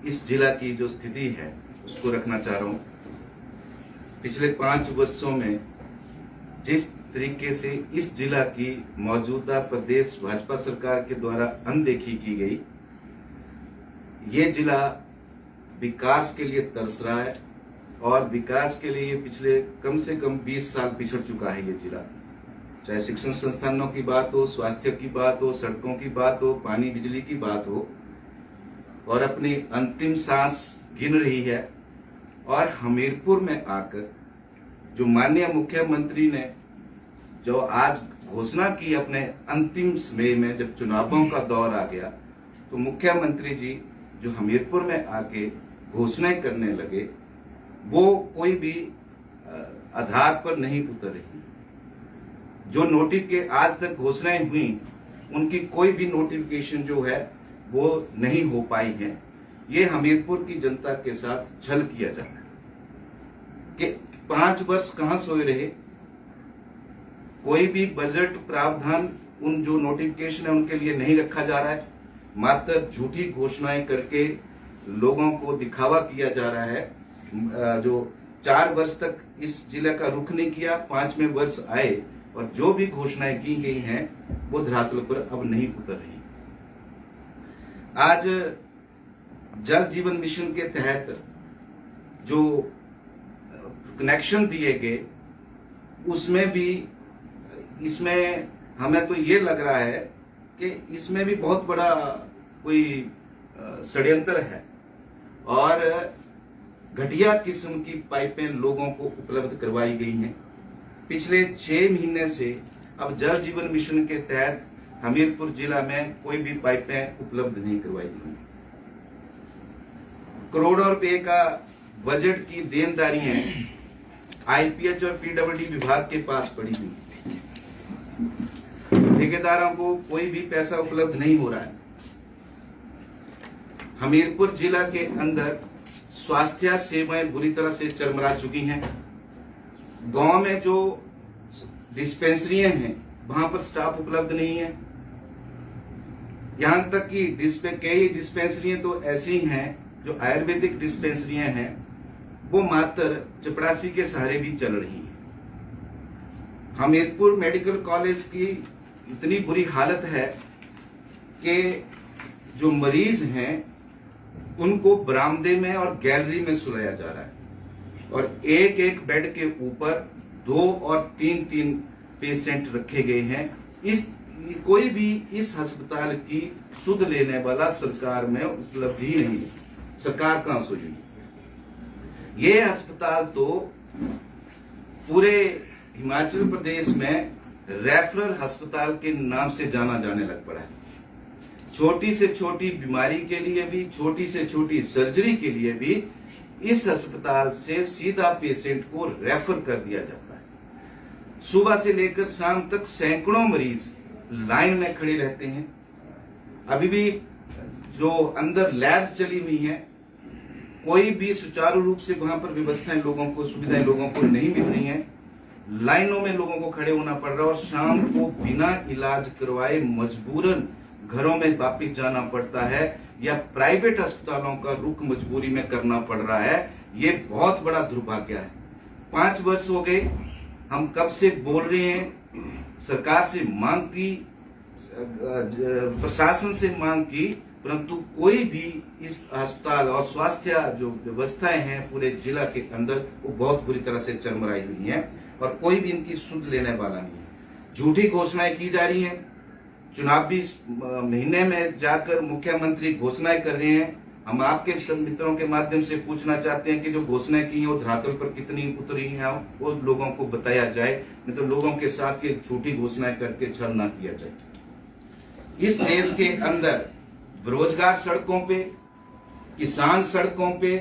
इस जिला की जो स्थिति है उसको रखना चाह रहा हूँ। पिछले 5 वर्षों में जिस तरीके से इस जिला की मौजूदा प्रदेश भाजपा सरकार के द्वारा अनदेखी की गई, ये जिला विकास के लिए तरस रहा है और विकास के लिए पिछले कम से कम 20 साल पिछड़ चुका है ये जिला। चाहे शिक्षण संस्थानों की बात हो, स्वास्थ्य की बात हो, सड़कों की बात हो, पानी बिजली की बात हो, और अपनी अंतिम सांस गिन रही है। और हमीरपुर में आकर जो माननीय मुख्यमंत्री ने जो आज घोषणा की अपने अंतिम समय में, जब चुनावों का दौर आ गया, तो मुख्यमंत्री जी जो हमीरपुर में आके घोषणाएं करने लगे, वो कोई भी आधार पर नहीं उतर रही। जो नोटिफिकेशन आज तक घोषणाएं हुई, उनकी कोई भी नोटिफिकेशन जो है वो नहीं हो पाई है। ये हमीरपुर की जनता के साथ छल किया जाता है कि 5 वर्ष कहां सोए रहे। कोई भी बजट प्रावधान उन जो नोटिफिकेशन है उनके लिए नहीं रखा जा रहा है। मात्र झूठी घोषणाएं करके लोगों को दिखावा किया जा रहा है। जो 4 वर्ष तक इस जिले का रुख नहीं किया, 5वें वर्ष आए और जो भी घोषणाएं की गई हैं वो धरातल पर अब नहीं उतर रही। आज जल जीवन मिशन के तहत जो कनेक्शन दिए गए, उसमें भी इसमें हमें तो ये लग रहा है कि इसमें भी बहुत बड़ा कोई षड्यंत्र है और घटिया किस्म की पाइपें लोगों को उपलब्ध करवाई गई हैं। पिछले 6 महीने से अब जल जीवन मिशन के तहत हमीरपुर जिला में कोई भी पाइपें उपलब्ध नहीं करवाई गई। करोड़ों रुपए का बजट की देनदारियां आईपीएच और पीडब्ल्यूडी विभाग के पास पड़ी हुई। ठेकेदारों को कोई भी पैसा उपलब्ध नहीं हो रहा है। हमीरपुर जिला के अंदर स्वास्थ्य सेवाएं बुरी तरह से चरमरा चुकी हैं। गांव में जो डिस्पेंसरियां हैं वहां पर स्टाफ उपलब्ध नहीं है। यहां तक कि कई डिस्पेंसरियां तो ऐसी हैं जो आयुर्वेदिक डिस्पेंसरियां हैं, वो मात्र चपरासी के सहारे भी चल रही हैं। हमीरपुर मेडिकल कॉलेज की इतनी बुरी हालत है कि जो मरीज हैं उनको बरामदे में और गैलरी में सुलाया जा रहा है और एक एक बेड के ऊपर 2 और 3 पेशेंट रखे गए हैं। कोई भी इस अस्पताल की सुध लेने वाला सरकार में उपलब्ध ही नहीं है। सरकार कहां सोई? ये अस्पताल तो पूरे हिमाचल प्रदेश में रेफरल अस्पताल के नाम से जाना जाने लग पड़ा है। छोटी से छोटी बीमारी के लिए भी, छोटी से छोटी सर्जरी के लिए भी इस अस्पताल से सीधा पेशेंट को रेफर कर दिया जाता है। सुबह से लेकर शाम तक सैकड़ों मरीज लाइन में खड़े रहते हैं। अभी भी जो अंदर लैब्स चली हुई हैं, कोई भी सुचारू रूप से वहां पर व्यवस्थाएं लोगों को, सुविधाएं लोगों को नहीं मिल रही हैं। लाइनों में लोगों को खड़े होना पड़ रहा है और शाम को बिना इलाज करवाए मजबूरन घरों में वापस जाना पड़ता है या प्राइवेट अस्पतालों का रुख मजबूरी में करना पड़ रहा है। ये बहुत बड़ा दुर्भाग्य है। 5 वर्ष हो गए, हम कब से बोल रहे हैं, सरकार से मांग की, प्रशासन से मांग की, परंतु कोई भी इस अस्पताल और स्वास्थ्य जो व्यवस्थाएं हैं पूरे जिला के अंदर वो बहुत बुरी तरह से चरमराई हुई हैं और कोई भी इनकी सुध लेने वाला नहीं है। झूठी घोषणाएं की जा रही हैं। चुनावी महीने में जाकर मुख्यमंत्री घोषणाएं कर रहे हैं। हम आपके सब मित्रों के माध्यम से पूछना चाहते हैं कि जो घोषणाएं की हैं वो धरातल पर कितनी उतरी हैं, वो लोगों को बताया जाए, नहीं तो लोगों के साथ ये झूठी घोषणाएं करके छल ना किया जाए। इस देश के अंदर बेरोजगार सड़कों पे, किसान सड़कों पे,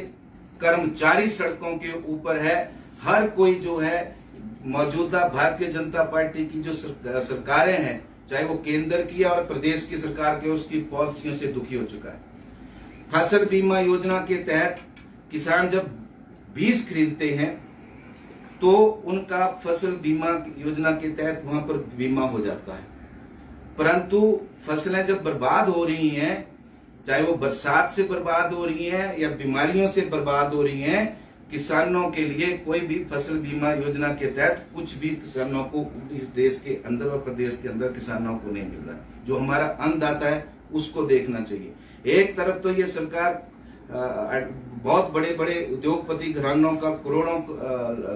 कर्मचारी सड़कों के ऊपर है। हर कोई जो है मौजूदा भारतीय जनता पार्टी की जो सरकारें हैं, चाहे वो केंद्र की और प्रदेश की सरकार के, उसकी पॉलिसियों से दुखी हो चुका है। फसल बीमा योजना के तहत किसान जब बीज खरीदते हैं तो उनका फसल बीमा योजना के तहत वहां पर बीमा हो जाता है, परंतु फसलें जब बर्बाद हो रही हैं चाहे वो बरसात से बर्बाद हो रही हैं या बीमारियों से बर्बाद हो रही हैं, किसानों के लिए कोई भी फसल बीमा योजना के तहत कुछ भी किसानों को इस देश के अंदर और प्रदेश के अंदर किसानों को नहीं मिल रहा। जो हमारा अन्नदाता है उसको देखना चाहिए। एक तरफ तो ये सरकार बहुत बड़े बड़े उद्योगपति घरानों का करोड़ों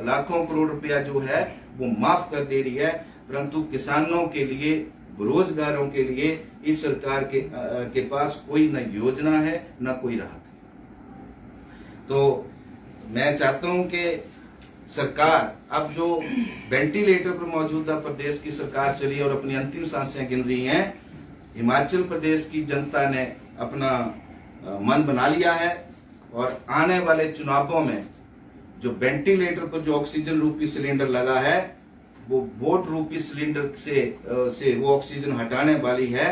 लाखों करोड़ रुपया जो है वो माफ कर दे रही है, परंतु किसानों के लिए, बेरोजगारों के लिए इस सरकार के पास कोई न योजना है न कोई राहत है। तो मैं चाहता हूं कि सरकार अब जो वेंटिलेटर पर मौजूदा प्रदेश की सरकार चली और अपनी अंतिम सांसें गिन रही है, हिमाचल प्रदेश की जनता ने अपना मन बना लिया है और आने वाले चुनावों में जो वेंटिलेटर पर जो ऑक्सीजन रूपी सिलेंडर लगा है वो वोट रूपी सिलेंडर से वो ऑक्सीजन हटाने वाली है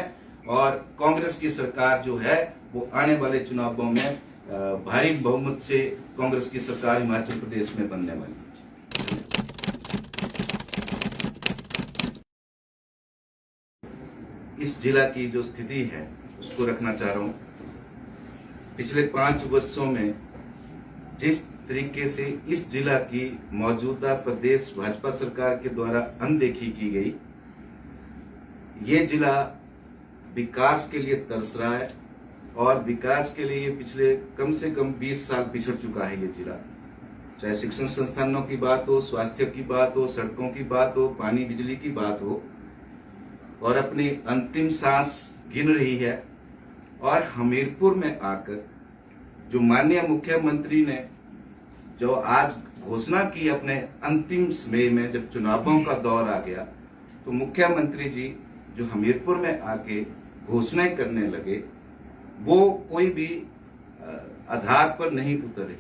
और कांग्रेस की सरकार जो है वो आने वाले चुनावों में भारी बहुमत से कांग्रेस की सरकार हिमाचल प्रदेश में बनने वाली है। इस जिला की जो स्थिति है उसको रखना चाह रहा हूं। पिछले 5 वर्षों में जिस तरीके से इस जिला की मौजूदा प्रदेश भाजपा सरकार के द्वारा अनदेखी की गई, ये जिला विकास के लिए तरस रहा है और विकास के लिए पिछले कम से कम 20 साल पिछड़ चुका है ये जिला। चाहे शिक्षण संस्थानों की बात हो, स्वास्थ्य की बात हो, सड़कों की बात हो, पानी बिजली की बात हो, और अपनी अंतिम सांस गिन रही है। और हमीरपुर में आकर जो माननीय मुख्यमंत्री ने जो आज घोषणा की अपने अंतिम समय में, जब चुनावों का दौर आ गया, तो मुख्यमंत्री जी जो हमीरपुर में आके घोषणाएं करने लगे वो कोई भी आधार पर नहीं उतर रही।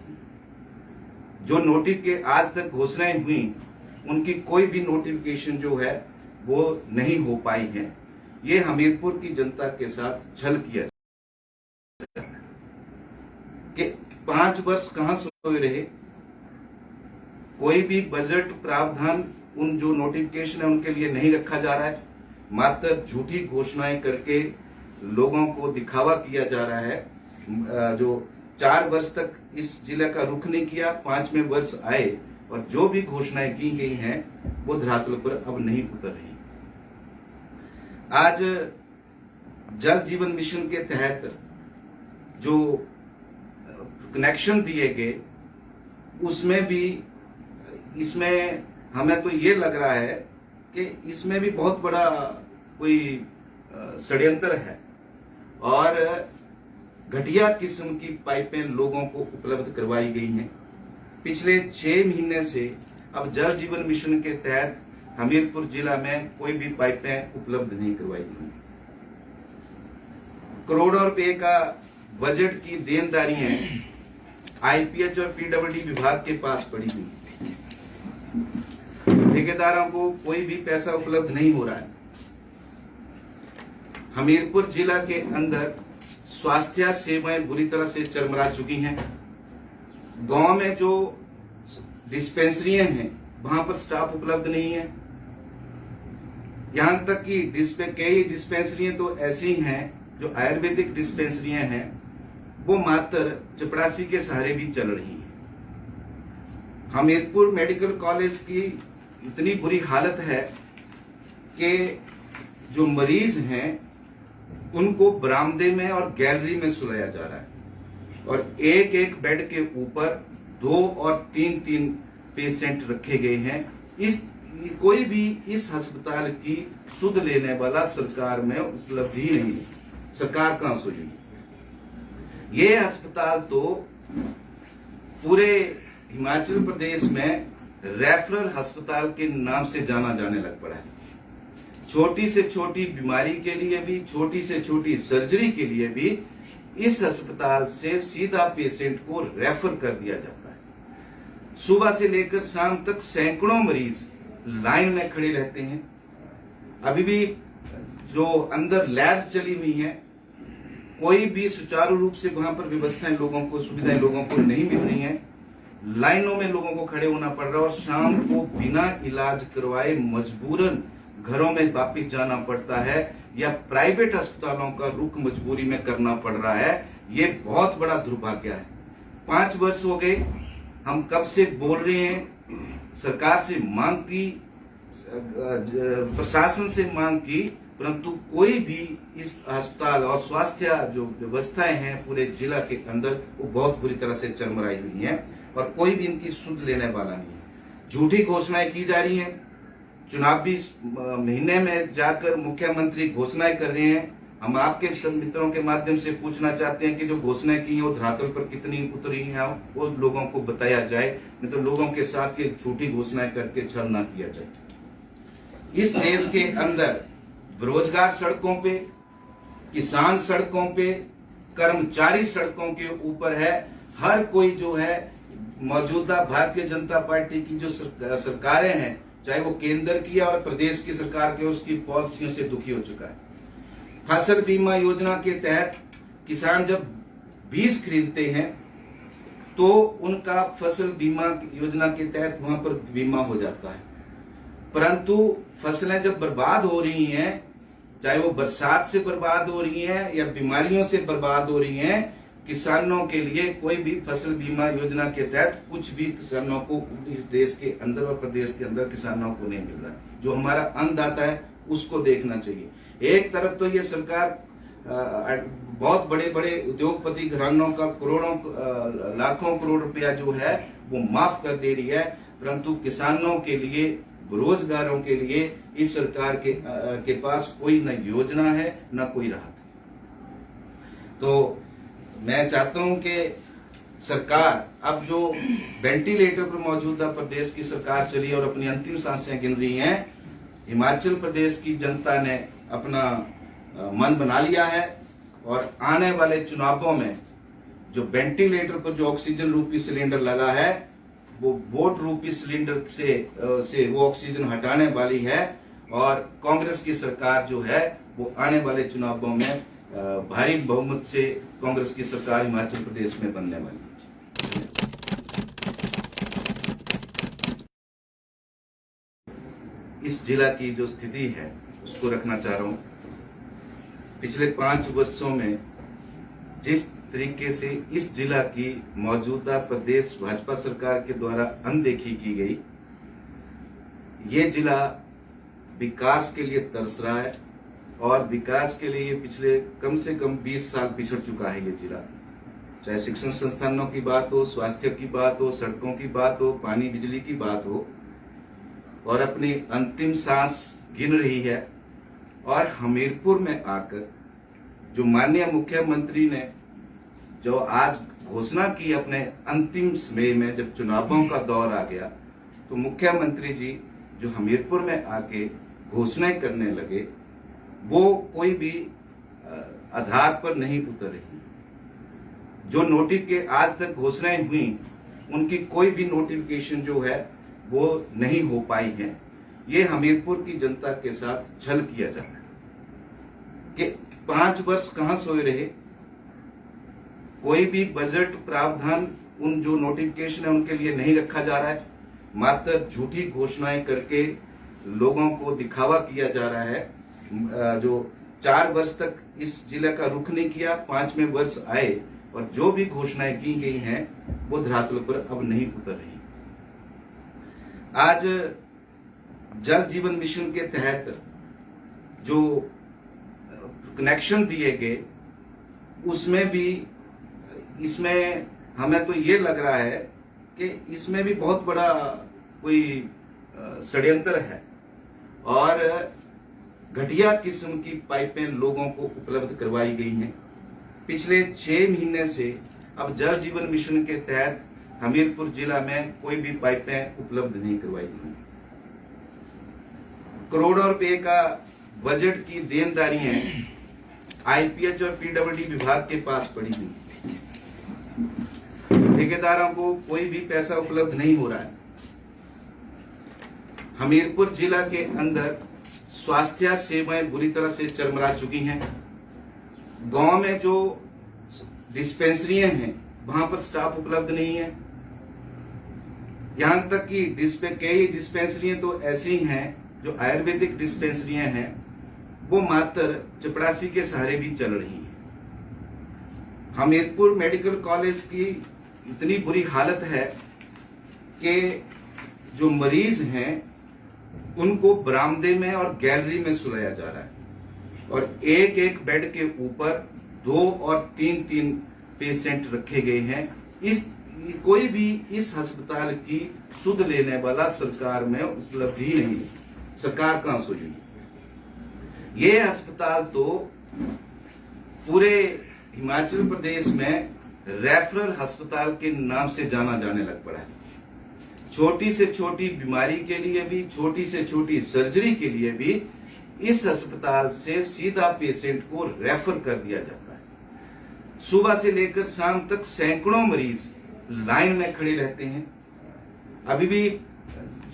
जो आज तक घोषणाएं हुई उनकी कोई भी नोटिफिकेशन जो है वो नहीं हो पाई है। ये हमीरपुर की जनता के साथ छल किया कि 5 वर्ष कहां सोए रहे, कोई भी बजट प्रावधान उन जो नोटिफिकेशन है उनके लिए नहीं रखा जा रहा है, मात्र झूठी घोषणाएं करके लोगों को दिखावा किया जा रहा है। जो 4 वर्ष तक इस जिले का रुख नहीं किया, 5वें वर्ष आए और जो भी घोषणाएं की गई हैं वो धरातल पर अब नहीं उतर रही। आज जल जीवन मिशन के तहत जो कनेक्शन दिए गए उसमें भी, इसमें हमें तो ये लग रहा है कि इसमें भी बहुत बड़ा कोई षड्यंत्र है और घटिया किस्म की पाइपें लोगों को उपलब्ध करवाई गई हैं। पिछले 6 महीने से अब जल जीवन मिशन के तहत हमीरपुर जिला में कोई भी पाइपें उपलब्ध नहीं करवाई गई। करोड़ों रुपए का बजट की देनदारियां आईपीएच और पीडब्ल्यूडी विभाग के पास पड़ी हुई, ठेकेदारों को कोई भी पैसा उपलब्ध नहीं हो रहा है। हमीरपुर जिला के अंदर स्वास्थ्य सेवाएं बुरी तरह से चरमरा चुकी हैं। गांव में जो डिस्पेंसरियां हैं वहां पर स्टाफ उपलब्ध नहीं है। यहां तक कि कई डिस्पेंसरियां तो ऐसी हैं जो आयुर्वेदिक डिस्पेंसरियां हैं, वो मात्र चपरासी के सहारे भी चल रही हैं। हमीरपुर मेडिकल कॉलेज की इतनी बुरी हालत है कि जो मरीज हैं उनको बरामदे में और गैलरी में सुलाया जा रहा है और एक एक बेड के ऊपर 2 और 3 पेशेंट रखे गए हैं। कोई भी इस अस्पताल की सुध लेने वाला सरकार में उपलब्ध ही नहीं है। सरकार कहां सोई? ये अस्पताल तो पूरे हिमाचल प्रदेश में रेफरल अस्पताल के नाम से जाना जाने लग पड़ा है। छोटी से छोटी बीमारी के लिए भी, छोटी से छोटी सर्जरी के लिए भी इस अस्पताल से सीधा पेशेंट को रेफर कर दिया जाता है। सुबह से लेकर शाम तक सैकड़ों मरीज लाइन में खड़े रहते हैं। अभी भी जो अंदर लैब चली हुई है, कोई भी सुचारू रूप से वहां पर व्यवस्थाएं लोगों को, सुविधाएं लोगों को नहीं मिल रही हैं। लाइनों में लोगों को खड़े होना पड़ रहा है और शाम को बिना इलाज करवाए मजबूरन घरों में वापस जाना पड़ता है, या प्राइवेट अस्पतालों का रुख मजबूरी में करना पड़ रहा है। ये बहुत बड़ा दुर्भाग्य है। 5 वर्ष हो गए, हम कब से बोल रहे हैं, सरकार से मांग की, प्रशासन से मांग की, परंतु कोई भी इस अस्पताल और स्वास्थ्य जो व्यवस्थाएं हैं पूरे जिला के अंदर वो बहुत बुरी तरह से चरमराई हुई हैं और कोई भी इनकी सुध लेने वाला नहीं है। झूठी घोषणाएं की जा रही हैं। चुनावी महीने में जाकर मुख्यमंत्री घोषणाएं कर रहे हैं। हम आपके सब मित्रों के माध्यम से पूछना चाहते हैं कि जो घोषणाएं की हैं वो धरातल पर कितनी उतरी हैं, वो लोगों को बताया जाए, नहीं तो लोगों के साथ ये झूठी घोषणाएं करके छल ना किया जाए। इस देश के अंदर बेरोजगार सड़कों पे, किसान सड़कों पे, कर्मचारी सड़कों के ऊपर है। हर कोई जो है मौजूदा भारतीय जनता पार्टी की जो सरकारें हैं, चाहे वो केंद्र की और प्रदेश की सरकार के, उसकी पॉलिसियों से दुखी हो चुका है। फसल बीमा योजना के तहत किसान जब बीज खरीदते हैं तो उनका फसल बीमा योजना के तहत वहां पर बीमा हो जाता है, परंतु फसलें जब बर्बाद हो रही हैं, चाहे वो बरसात से बर्बाद हो रही हैं या बीमारियों से बर्बाद हो रही हैं, किसानों के लिए कोई भी फसल बीमा योजना के तहत कुछ भी किसानों को इस देश के अंदर और प्रदेश के अंदर किसानों को नहीं मिल रहा है। जो हमारा अन्नदाता है उसको देखना चाहिए। एक तरफ तो ये सरकार बहुत बड़े बड़े उद्योगपति घरानों का करोड़ों लाखों करोड़ रुपया जो है वो माफ कर दे रही है, परंतु किसानों के लिए, बेरोजगारों के लिए इस सरकार के पास कोई न योजना है न कोई राहत है। तो मैं चाहता हूं कि सरकार अब जो वेंटिलेटर पर मौजूदा प्रदेश की सरकार चली और अपनी अंतिम सांसें गिन रही है, हिमाचल प्रदेश की जनता ने अपना मन बना लिया है और आने वाले चुनावों में जो वेंटिलेटर पर जो ऑक्सीजन रूपी सिलेंडर लगा है वो वोट रूपी सिलेंडर से वो ऑक्सीजन हटाने वाली है और कांग्रेस की सरकार जो है वो आने वाले चुनावों में भारी बहुमत से कांग्रेस की सरकार हिमाचल प्रदेश में बनने वाली है। इस जिला की जो स्थिति है उसको रखना चाह रहा हूं। पिछले 5 वर्षों में जिस तरीके से इस जिला की मौजूदा प्रदेश भाजपा सरकार के द्वारा अनदेखी की गई, ये जिला विकास के लिए तरस रहा है और विकास के लिए पिछले कम से कम 20 साल पिछड़ चुका है ये जिला। चाहे शिक्षण संस्थानों की बात हो, स्वास्थ्य की बात हो, सड़कों की बात हो, पानी बिजली की बात हो, और अपनी अंतिम सांस गिन रही है। और हमीरपुर में आकर जो माननीय मुख्यमंत्री ने जो आज घोषणा की अपने अंतिम समय में, जब चुनावों का दौर आ गया, तो मुख्यमंत्री जी जो हमीरपुर में आके घोषणाएं करने लगे वो कोई भी आधार पर नहीं उतर रही। जो आज तक घोषणाएं हुई उनकी कोई भी नोटिफिकेशन जो है वो नहीं हो पाई है। ये हमीरपुर की जनता के साथ छल किया जा रहा है कि 5 वर्ष कहां सोए रहे। कोई भी बजट प्रावधान उन जो नोटिफिकेशन है उनके लिए नहीं रखा जा रहा है, मात्र झूठी घोषणाएं करके लोगों को दिखावा किया जा रहा है। जो 4 वर्ष तक इस जिले का रुख नहीं किया, 5वें वर्ष आए और जो भी घोषणाएं की गई हैं वो धरातल पर अब नहीं उतर रही। आज जल जीवन मिशन के तहत जो कनेक्शन दिए गए उसमें भी, इसमें हमें तो ये लग रहा है कि इसमें भी बहुत बड़ा कोई षड्यंत्र है और घटिया किस्म की पाइपें लोगों को उपलब्ध करवाई गई हैं। पिछले 6 महीने से अब जल जीवन मिशन के तहत हमीरपुर जिला में कोई भी पाइपें उपलब्ध नहीं करवाई गई। करोड़ों रुपए का बजट की देनदारियां आईपीएच और पीडब्ल्यूडी विभाग के पास पड़ी हुई, ठेकेदारों को कोई भी पैसा उपलब्ध नहीं हो रहा है। हमीरपुर जिला के अंदर स्वास्थ्य सेवाएं बुरी तरह से चरमरा चुकी हैं। गांव में जो डिस्पेंसरियां हैं वहां पर स्टाफ उपलब्ध नहीं है। यहां तक कि कई डिस्पेंसरियां तो ऐसी हैं जो आयुर्वेदिक डिस्पेंसरियां हैं वो मात्र चपरासी के सहारे भी चल रही है। हमीरपुर मेडिकल कॉलेज की इतनी बुरी हालत है कि जो मरीज हैं उनको बरामदे में और गैलरी में सुलाया जा रहा है और एक एक बेड के ऊपर 2 और 3 पेशेंट रखे गए हैं। कोई भी इस अस्पताल की सुध लेने वाला सरकार में उपलब्धि नहीं है। सरकार कहां सुनेगी? ये अस्पताल तो पूरे हिमाचल प्रदेश में रेफरल अस्पताल के नाम से जाना जाने लग पड़ा है। छोटी से छोटी बीमारी के लिए भी, छोटी से छोटी सर्जरी के लिए भी इस अस्पताल से सीधा पेशेंट को रेफर कर दिया जाता है। सुबह से लेकर शाम तक सैकड़ों मरीज लाइन में खड़े रहते हैं। अभी भी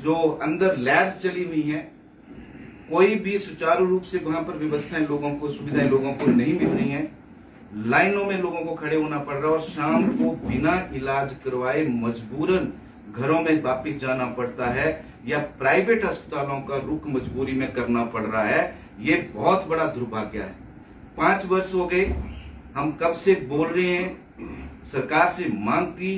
जो अंदर लैब चली हुई हैं, कोई भी सुचारू रूप से वहां पर व्यवस्थाएं लोगों को, सुविधाएं लोगों को नहीं मिल रही हैं। लाइनों में लोगों को खड़े होना पड़ रहा है और शाम को बिना इलाज करवाए मजबूरन घरों में वापस जाना पड़ता है या प्राइवेट अस्पतालों का रुख मजबूरी में करना पड़ रहा है। ये बहुत बड़ा दुर्भाग्य है। 5 वर्ष हो गए, हम कब से बोल रहे हैं, सरकार से मांग की,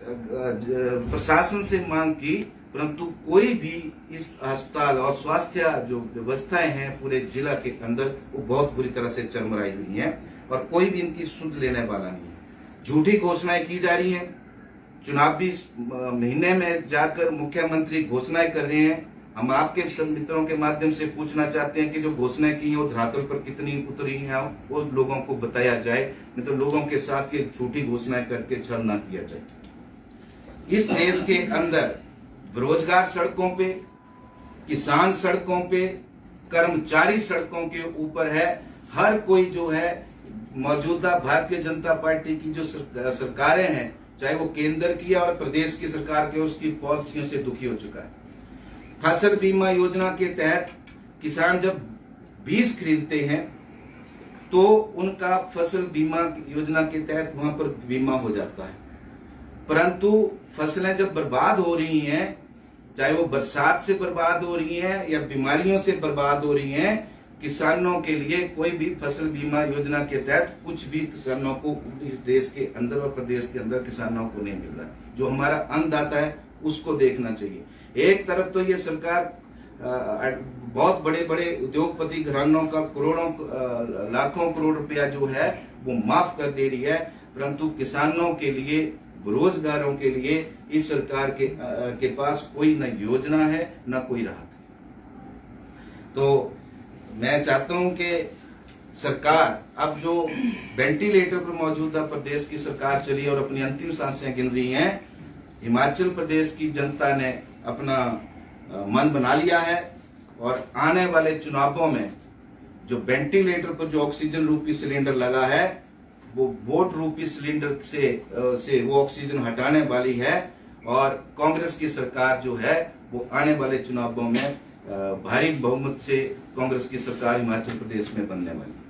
प्रशासन से मांग की, परंतु कोई भी इस अस्पताल और स्वास्थ्य जो व्यवस्थाएं हैं पूरे जिला के अंदर वो बहुत बुरी तरह से चरमराई हुई हैं और कोई भी इनकी सुध लेने वाला नहीं है। झूठी घोषणाएं की जा रही हैं। चुनावी महीने में जाकर मुख्यमंत्री घोषणाएं कर रहे हैं। हम आपके सब मित्रों के माध्यम से पूछना चाहते हैं कि जो घोषणाएं की हैं वो धरातल पर कितनी उतरी हैं, वो लोगों को बताया जाए, नहीं तो लोगों के साथ ये झूठी घोषणाएं करके छल ना किया जाए। इस देश के अंदर बेरोजगार सड़कों पे, किसान सड़कों पे, कर्मचारी सड़कों के ऊपर है। हर कोई जो है मौजूदा भारतीय जनता पार्टी की जो सरकारें हैं, चाहे वो केंद्र की और प्रदेश की सरकार के, उसकी पॉलिसियों से दुखी हो चुका है। फसल बीमा योजना के तहत किसान जब बीज खरीदते हैं तो उनका फसल बीमा योजना के तहत वहां पर बीमा हो जाता है, परंतु फसलें जब बर्बाद हो रही हैं, चाहे वो बरसात से बर्बाद हो रही हैं या बीमारियों से बर्बाद हो रही हैं, किसानों के लिए कोई भी फसल बीमा योजना के तहत कुछ भी किसानों को इस देश के अंदर और प्रदेश के अंदर किसानों को नहीं मिल रहा। जो हमारा अन्नदाता है उसको देखना चाहिए। एक तरफ तो ये सरकार बहुत बड़े बड़े उद्योगपति घरानों का करोड़ों लाखों करोड़ रुपया जो है वो माफ कर दे रही है, परंतु किसानों के लिए, बेरोजगारों के लिए इस सरकार के पास कोई न योजना है न कोई राहत है। तो मैं चाहता हूं कि सरकार अब जो वेंटिलेटर पर मौजूदा प्रदेश की सरकार चली और अपनी अंतिम सांसें गिन रही हैं, हिमाचल प्रदेश की जनता ने अपना मन बना लिया है और आने वाले चुनावों में जो वेंटिलेटर पर जो ऑक्सीजन रूपी सिलेंडर लगा है वो वोट रूपी सिलेंडर से वो ऑक्सीजन हटाने वाली है और कांग्रेस की सरकार जो है वो आने वाले चुनावों में भारी बहुमत से कांग्रेस की सरकार हिमाचल प्रदेश में बनने वाली है।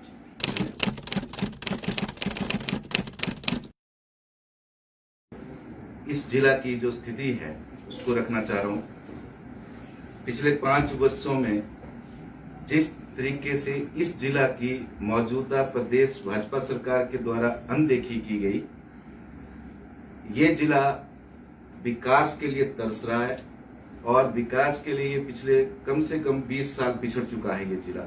इस जिला की जो स्थिति है उसको रखना चाह रहा हूं। पिछले 5 वर्षों में जिस तरीके से इस जिला की मौजूदा प्रदेश भाजपा सरकार के द्वारा अनदेखी की गई, ये जिला विकास के लिए तरस रहा है और विकास के लिए पिछले कम से कम 20 साल पिछड़ चुका है ये जिला।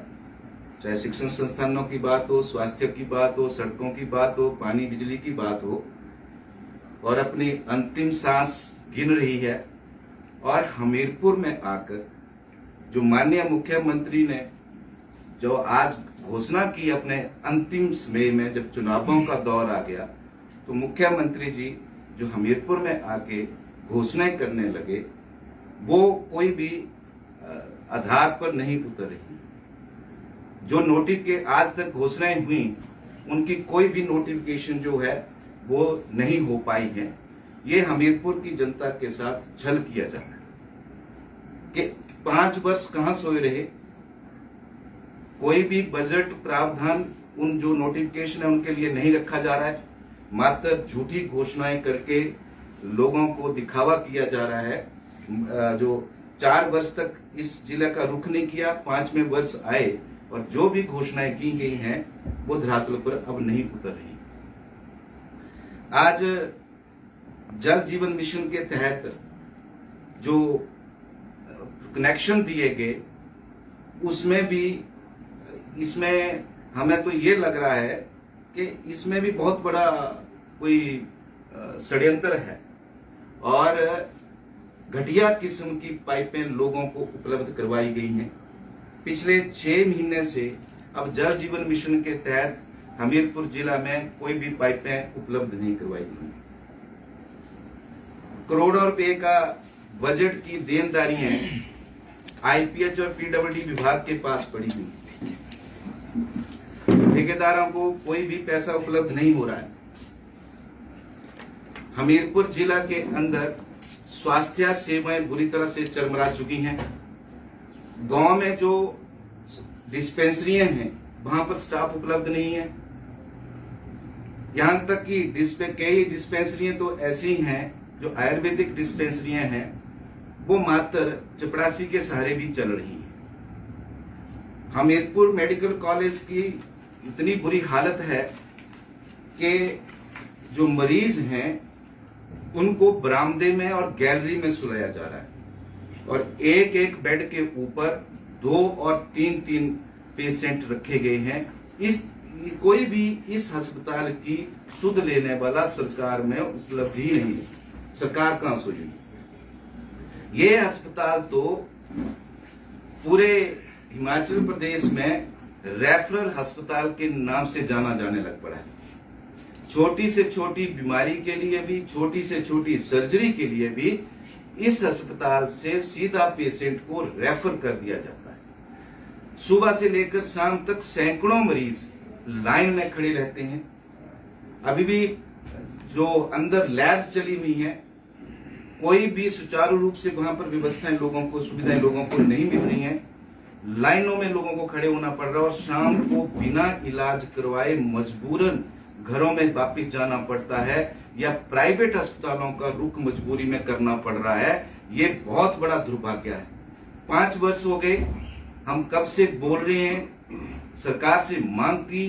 चाहे शिक्षण संस्थानों की बात हो, स्वास्थ्य की बात हो, सड़कों की बात हो, पानी बिजली की बात हो, और अपनी अंतिम सांस गिन रही है। और हमीरपुर में आकर जो माननीय मुख्यमंत्री ने जो आज घोषणा की अपने अंतिम समय में, जब चुनावों का दौर आ गया, तो मुख्यमंत्री जी जो हमीरपुर में आके घोषणाएं करने लगे वो कोई भी आधार पर नहीं उतर रही। जो नोटिफिकेशन आज तक घोषणाएं हुई उनकी कोई भी नोटिफिकेशन जो है वो नहीं हो पाई है। ये हमीरपुर की जनता के साथ छल किया जा रहा है कि 5 वर्ष कहां सोए रहे। कोई भी बजट प्रावधान उन जो नोटिफिकेशन है उनके लिए नहीं रखा जा रहा है, मात्र झूठी घोषणाएं करके लोगों को दिखावा किया जा रहा है। जो 4 वर्ष तक इस जिले का रुख नहीं किया, 5वें वर्ष आए और जो भी घोषणाएं की गई हैं वो धरातल पर अब नहीं उतर रही। आज जल जीवन मिशन के तहत जो कनेक्शन दिए गए उसमें भी इसमें हमें तो ये लग रहा है कि इसमें भी बहुत बड़ा कोई षड्यंत्र है और घटिया किस्म की पाइपें लोगों को उपलब्ध करवाई गई हैं। पिछले 6 महीने से अब जल जीवन मिशन के तहत हमीरपुर जिला में कोई भी पाइपें उपलब्ध नहीं करवाई गई। करोड़ों रुपए का बजट की देनदारियां आईपीएच और पीडब्ल्यूडी विभाग के पास पड़ी हुई, ठेकेदारों को कोई भी पैसा उपलब्ध नहीं हो रहा है। हमीरपुर जिला के अंदर स्वास्थ्य सेवाएं बुरी तरह से चरमरा चुकी हैं। गांव में जो डिस्पेंसरियां हैं वहां पर स्टाफ उपलब्ध नहीं है। यहां तक कि कई डिस्पेंसरियां तो ऐसी हैं जो आयुर्वेदिक डिस्पेंसरियां हैं वो मात्र चपरासी के सहारे भी चल रही हैं। हमीरपुर मेडिकल कॉलेज की इतनी बुरी हालत है कि जो मरीज हैं उनको बरामदे में और गैलरी में सुलाया जा रहा है और एक एक बेड के ऊपर 2 और 3 पेशेंट रखे गए हैं। कोई भी इस अस्पताल की सुध लेने वाला सरकार में उपलब्ध ही नहीं है। सरकार कहां सोई? ये अस्पताल तो पूरे हिमाचल प्रदेश में रेफरल अस्पताल के नाम से जाना जाने लग पड़ा है। छोटी से छोटी बीमारी के लिए भी, छोटी से छोटी सर्जरी के लिए भी इस अस्पताल से सीधा पेशेंट को रेफर कर दिया जाता है। सुबह से लेकर शाम तक सैकड़ों मरीज लाइन में खड़े रहते हैं। अभी भी जो अंदर लैब चली हुई हैं कोई भी सुचारू रूप से वहां पर व्यवस्थाएं लोगों को, सुविधाएं लोगों को नहीं मिल रही हैं। लाइनों में लोगों को खड़े होना पड़ रहा है और शाम को बिना इलाज करवाए मजबूरन घरों में वापस जाना पड़ता है या प्राइवेट अस्पतालों का रुख मजबूरी में करना पड़ रहा है। ये बहुत बड़ा दुर्भाग्य है। 5 वर्ष हो गए, हम कब से बोल रहे हैं, सरकार से मांग की,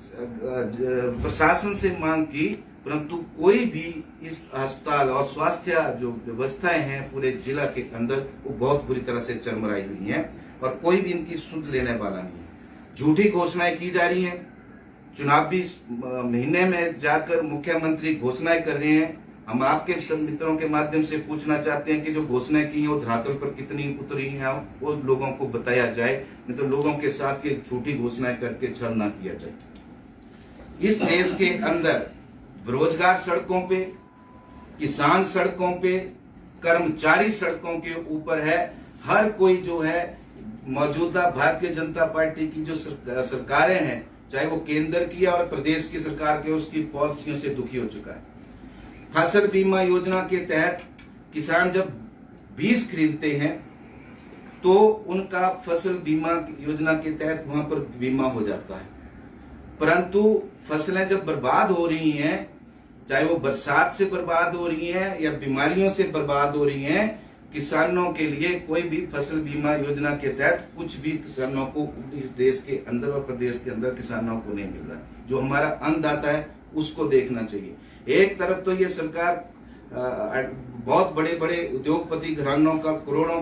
प्रशासन से मांग की, परंतु कोई भी इस अस्पताल और स्वास्थ्य जो व्यवस्थाएं हैं पूरे जिला के अंदर वो बहुत बुरी तरह से चरमराई हुई हैं और कोई भी इनकी सुध लेने वाला नहीं है। झूठी घोषणाएं की जा रही हैं। चुनावी महीने में जाकर मुख्यमंत्री घोषणाएं कर रहे हैं। हम आपके सब मित्रों के माध्यम से पूछना चाहते हैं कि जो घोषणाएं की हैं वो धरातल पर कितनी उतरी हैं वो लोगों को बताया जाए, नहीं तो लोगों के साथ ये झूठी घोषणाएं करके छल ना किया जाए। इस देश के अंदर बेरोजगार सड़कों पे, किसान सड़कों पे, कर्मचारी सड़कों के ऊपर है। हर कोई जो है मौजूदा भारतीय जनता पार्टी की जो सरकारें हैं, चाहे वो केंद्र की और प्रदेश की सरकार के, उसकी पॉलिसियों से दुखी हो चुका है। फसल बीमा योजना के तहत किसान जब बीज खरीदते हैं तो उनका फसल बीमा योजना के तहत वहां पर बीमा हो जाता है, परंतु फसलें जब बर्बाद हो रही हैं, चाहे वो बरसात से बर्बाद हो रही हैं या बीमारियों से बर्बाद हो रही हैं, किसानों के लिए कोई भी फसल बीमा योजना के तहत कुछ भी किसानों को इस देश के अंदर और प्रदेश के अंदर किसानों को नहीं मिल रहा। जो हमारा अन्नदाता है उसको देखना चाहिए। एक तरफ तो ये सरकार बहुत बड़े बड़े उद्योगपति घरानों का करोड़ों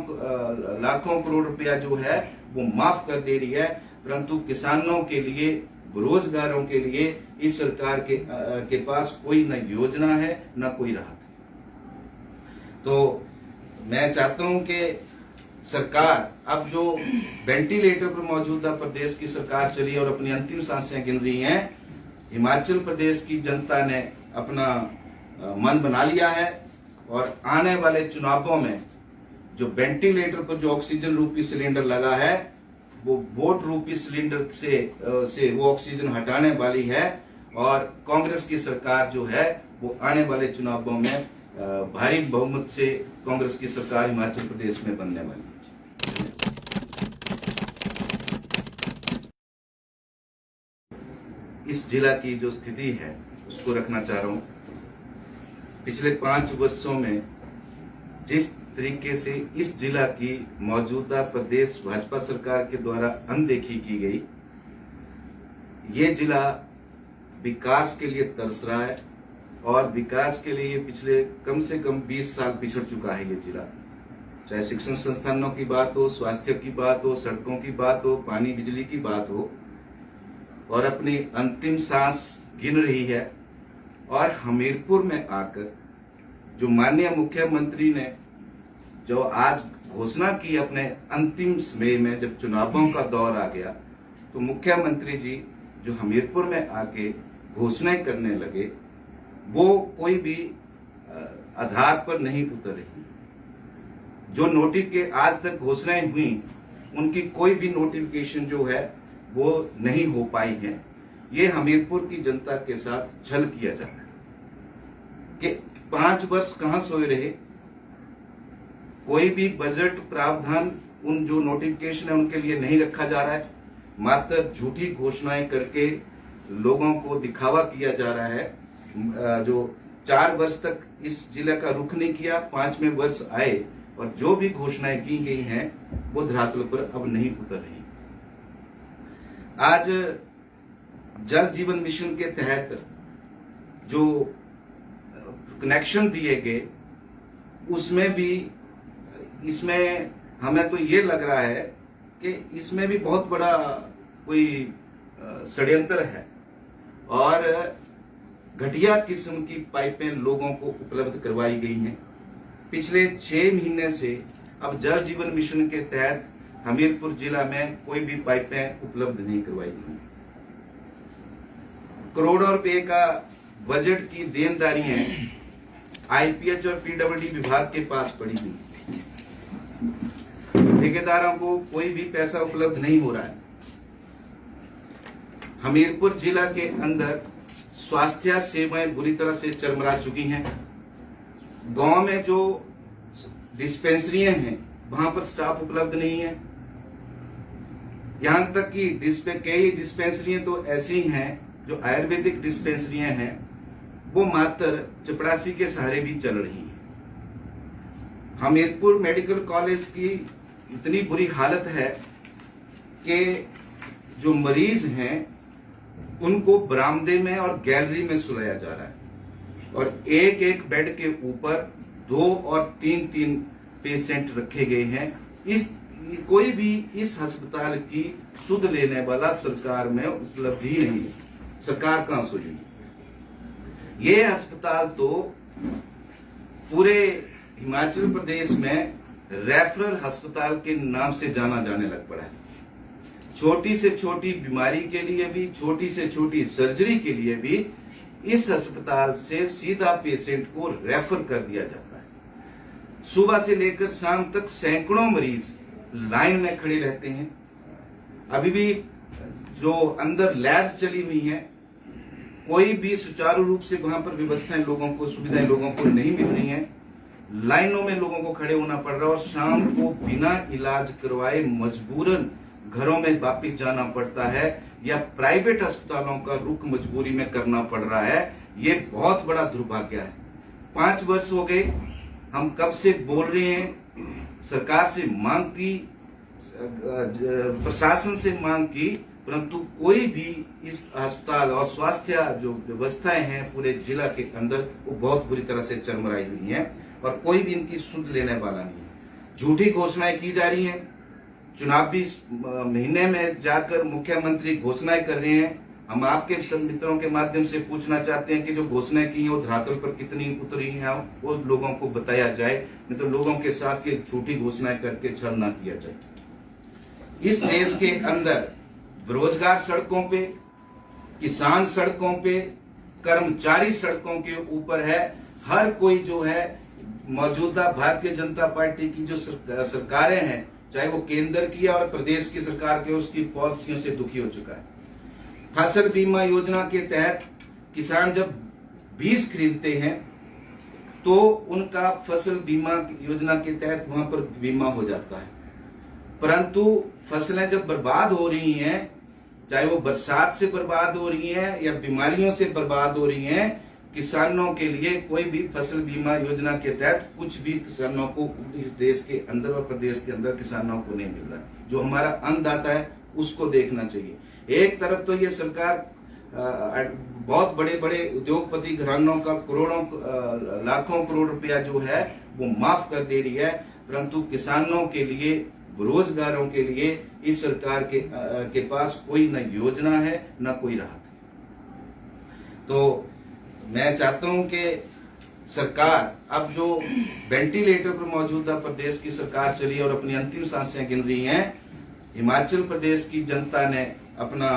लाखों करोड़ रुपया जो है वो माफ कर दे रही है, परंतु किसानों के लिए, बेरोजगारों के लिए इस सरकार के पास कोई न योजना है न कोई राहत है। तो मैं चाहता हूं कि सरकार अब जो वेंटिलेटर पर मौजूदा प्रदेश की सरकार चली और अपनी अंतिम सांसें गिन रही है, हिमाचल प्रदेश की जनता ने अपना मन बना लिया है और आने वाले चुनावों में जो वेंटिलेटर पर जो ऑक्सीजन रूपी सिलेंडर लगा है वो वोट रूपी सिलेंडर से वो ऑक्सीजन हटाने वाली है और कांग्रेस की सरकार जो है वो आने वाले चुनावों में भारी बहुमत से कांग्रेस की सरकार हिमाचल प्रदेश में बनने वाली है। इस जिला की जो स्थिति है उसको रखना चाह रहा हूं। पिछले 5 वर्षों में जिस तरीके से इस जिला की मौजूदा प्रदेश भाजपा सरकार के द्वारा अनदेखी की गई, ये जिला विकास के लिए तरस रहा है और विकास के लिए पिछले कम से कम 20 साल पिछड़ चुका है ये जिला। चाहे शिक्षण संस्थानों की बात हो, स्वास्थ्य की बात हो, सड़कों की बात हो, पानी बिजली की बात हो, और अपनी अंतिम सांस गिन रही है। और हमीरपुर में आकर जो माननीय मुख्यमंत्री ने जो आज घोषणा की अपने अंतिम समय में, जब चुनावों का दौर आ गया, तो मुख्यमंत्री जी जो हमीरपुर में आके घोषणाएं करने लगे, वो कोई भी आधार पर नहीं उतर रही। जो आज तक घोषणाएं हुई, उनकी कोई भी नोटिफिकेशन जो है वो नहीं हो पाई है। ये हमीरपुर की जनता के साथ छल किया जा रहा है कि 5 वर्ष कहां सोए रहे। कोई भी बजट प्रावधान, उन जो नोटिफिकेशन है उनके लिए नहीं रखा जा रहा है। मात्र झूठी घोषणाएं करके लोगों को दिखावा किया जा रहा है। जो 4 वर्ष तक इस जिले का रुख नहीं किया, 5वें वर्ष आए और जो भी घोषणाएं की गई हैं वो धरातल पर अब नहीं उतर रही। आज जल जीवन मिशन के तहत जो कनेक्शन दिए गए, उसमें भी इसमें हमें तो ये लग रहा है कि इसमें भी बहुत बड़ा कोई षड्यंत्र है और घटिया किस्म की पाइपें लोगों को उपलब्ध करवाई गई हैं। पिछले 6 महीने से अब जल जीवन मिशन के तहत हमीरपुर जिला में कोई भी पाइपें उपलब्ध नहीं करवाई गई। करोड़ों रुपए का बजट की देनदारियां आईपीएच और पीडब्ल्यूडी विभाग के पास पड़ी हुई, ठेकेदारों को कोई भी पैसा उपलब्ध नहीं हो रहा है। हमीरपुर जिला के अंदर स्वास्थ्य सेवाएं बुरी तरह से चरमरा चुकी हैं। गांव में जो डिस्पेंसरियां हैं वहां पर स्टाफ उपलब्ध नहीं है। यहां तक कि कई डिस्पेंसरियां तो ऐसी हैं जो आयुर्वेदिक डिस्पेंसरियां हैं, वो मात्र चपरासी के सहारे भी चल रही हैं। हमीरपुर मेडिकल कॉलेज की इतनी बुरी हालत है कि जो मरीज हैं उनको बरामदे में और गैलरी में सुलाया जा रहा है और एक एक बेड के ऊपर 2 और 3 पेशेंट रखे गए हैं। कोई भी इस अस्पताल की सुध लेने वाला सरकार में उपलब्ध ही नहीं है। सरकार कहां सुनेगी? ये अस्पताल तो पूरे हिमाचल प्रदेश में रेफरल अस्पताल के नाम से जाना जाने लग पड़ा है। छोटी से छोटी बीमारी के लिए भी, छोटी से छोटी सर्जरी के लिए भी इस अस्पताल से सीधा पेशेंट को रेफर कर दिया जाता है। सुबह से लेकर शाम तक सैकड़ों मरीज लाइन में खड़े रहते हैं। अभी भी जो अंदर लैब चली हुई हैं, कोई भी सुचारू रूप से वहां पर व्यवस्थाएं लोगों को, सुविधाएं लोगों को नहीं मिल रही हैं। लाइनों में लोगों को खड़े होना पड़ रहा है और शाम को बिना इलाज करवाए मजबूरन घरों में वापस जाना पड़ता है या प्राइवेट अस्पतालों का रुख मजबूरी में करना पड़ रहा है। ये बहुत बड़ा दुर्भाग्य है। 5 वर्ष हो गए, हम कब से बोल रहे हैं, सरकार से मांग की, प्रशासन से मांग की, परंतु कोई भी इस अस्पताल और स्वास्थ्य जो व्यवस्थाएं हैं पूरे जिला के अंदर वो बहुत बुरी तरह से चरमराई हुई हैं और कोई भी इनकी सुध लेने वाला नहीं है। झूठी घोषणाएं की जा रही हैं। चुनावी महीने में जाकर मुख्यमंत्री घोषणाएं कर रहे हैं। हम आपके सब मित्रों के माध्यम से पूछना चाहते हैं कि जो घोषणाएं की हैं वो धरातल पर कितनी उतरी हैं, वो लोगों को बताया जाए, नहीं तो लोगों के साथ ये झूठी घोषणाएं करके छल ना किया जाए। इस देश के अंदर बेरोजगार सड़कों पे, किसान सड़कों पे, कर्मचारी सड़कों के ऊपर है। हर कोई जो है मौजूदा भारतीय जनता पार्टी की जो सरकारें हैं, चाहे वो केंद्र की और प्रदेश की सरकार के, उसकी पॉलिसियों से दुखी हो चुका है। फसल बीमा योजना के तहत किसान जब बीज खरीदते हैं तो उनका फसल बीमा योजना के तहत वहां पर बीमा हो जाता है, परंतु फसलें जब बर्बाद हो रही हैं, चाहे वो बरसात से बर्बाद हो रही हैं या बीमारियों से बर्बाद हो रही हैं, किसानों के लिए कोई भी फसल बीमा योजना के तहत कुछ भी किसानों को इस देश के अंदर और प्रदेश के अंदर किसानों को नहीं मिल रहा। जो हमारा अन्नदाता है उसको देखना चाहिए। एक तरफ तो ये सरकार बहुत बड़े बड़े उद्योगपति घरानों का करोड़ों लाखों करोड़ रुपया जो है वो माफ कर दे रही है, परंतु किसानों के लिए, बेरोजगारों के लिए इस सरकार के पास कोई न योजना है न कोई राहत है। तो मैं चाहता हूं कि सरकार अब जो वेंटिलेटर पर मौजूदा प्रदेश की सरकार चली और अपनी अंतिम सांसें गिन रही है, हिमाचल प्रदेश की जनता ने अपना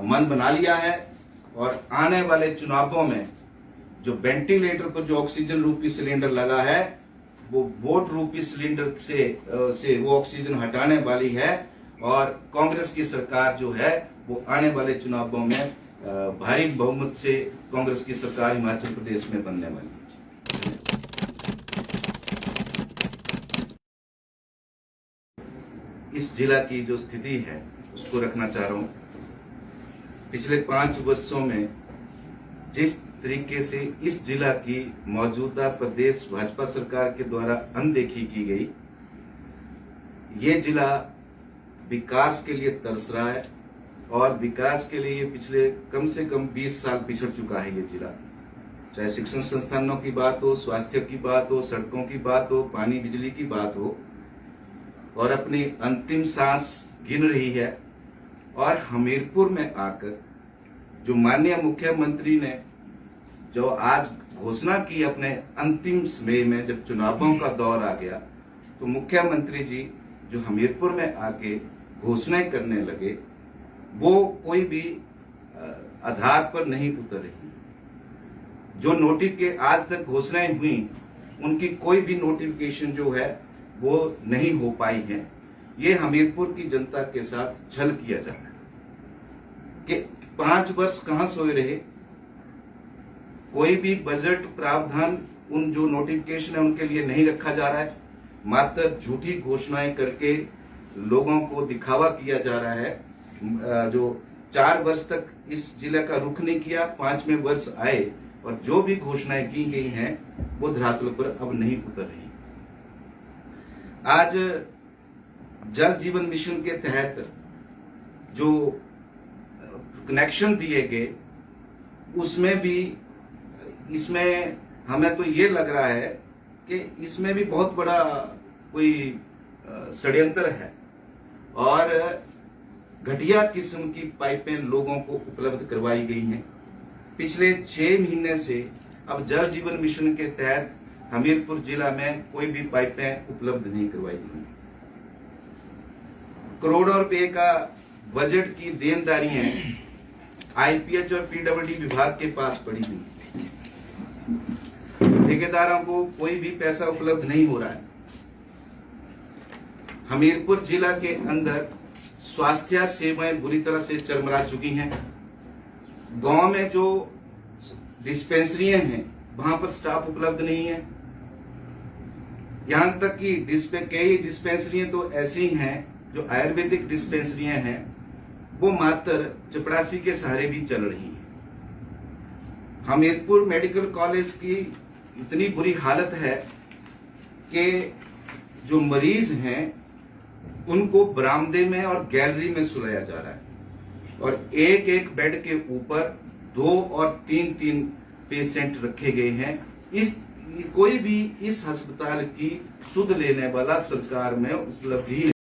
मन बना लिया है और आने वाले चुनावों में जो वेंटिलेटर पर जो ऑक्सीजन रूपी सिलेंडर लगा है वो वोट रूपी सिलेंडर से वो ऑक्सीजन हटाने वाली है और कांग्रेस की सरकार जो है वो आने वाले चुनावों में भारी बहुमत से कांग्रेस की सरकार हिमाचल प्रदेश में बनने वाली है। इस जिला की जो स्थिति है उसको रखना चाह रहा हूं। पिछले 5 वर्षों में जिस तरीके से इस जिला की मौजूदा प्रदेश भाजपा सरकार के द्वारा अनदेखी की गई, ये जिला विकास के लिए तरस रहा है और विकास के लिए पिछले कम से कम 20 साल पिछड़ चुका है ये जिला। चाहे शिक्षण संस्थानों की बात हो, स्वास्थ्य की बात हो, सड़कों की बात हो, पानी बिजली की बात हो, और अपनी अंतिम सांस गिन रही है। और हमीरपुर में आकर जो माननीय मुख्यमंत्री ने जो आज घोषणा की अपने अंतिम समय में, जब चुनावों का दौर आ गया, तो मुख्यमंत्री जी जो हमीरपुर में आके घोषणाएं करने लगे वो कोई भी आधार पर नहीं उतर रही। जो नोटिफिकेशन आज तक घोषणाएं हुई उनकी कोई भी नोटिफिकेशन जो है वो नहीं हो पाई है। ये हमीरपुर की जनता के साथ छल किया जा रहा है कि 5 वर्ष कहां सोए रहे। कोई भी बजट प्रावधान उन जो नोटिफिकेशन है उनके लिए नहीं रखा जा रहा है, मात्र झूठी घोषणाएं करके लोगों को दिखावा किया जा रहा है। जो 4 वर्ष तक इस जिले का रुख नहीं किया, 5वें वर्ष आए और जो भी घोषणाएं की गई हैं वो धरातल पर अब नहीं उतर रही। आज जल जीवन मिशन के तहत जो कनेक्शन दिए गए उसमें भी, इसमें हमें तो ये लग रहा है कि इसमें भी बहुत बड़ा कोई षड्यंत्र है और घटिया किस्म की पाइपें लोगों को उपलब्ध करवाई गई हैं। पिछले 6 महीने से अब जल जीवन मिशन के तहत हमीरपुर जिला में कोई भी पाइपें उपलब्ध नहीं करवाई गई। करोड़ों रुपए का बजट की देनदारियां आईपीएच और पीडब्ल्यूडी विभाग के पास पड़ी हुई। ठेकेदारों को कोई भी पैसा उपलब्ध नहीं हो रहा है। हमीरपुर जिला के अंदर स्वास्थ्य सेवाएं बुरी तरह से चरमरा चुकी हैं। गांव में जो डिस्पेंसरियां हैं वहां पर स्टाफ उपलब्ध नहीं है। यहां तक कि कई डिस्पेंसरियां तो ऐसी हैं जो आयुर्वेदिक डिस्पेंसरियां हैं वो मात्र चपरासी के सहारे भी चल रही हैं। हमीरपुर मेडिकल कॉलेज की इतनी बुरी हालत है कि जो मरीज हैं उनको बरामदे में और गैलरी में सुलाया जा रहा है और एक एक बेड के ऊपर 2 और 3 पेशेंट रखे गए हैं। कोई भी इस अस्पताल की सुध लेने वाला सरकार में उपलब्धि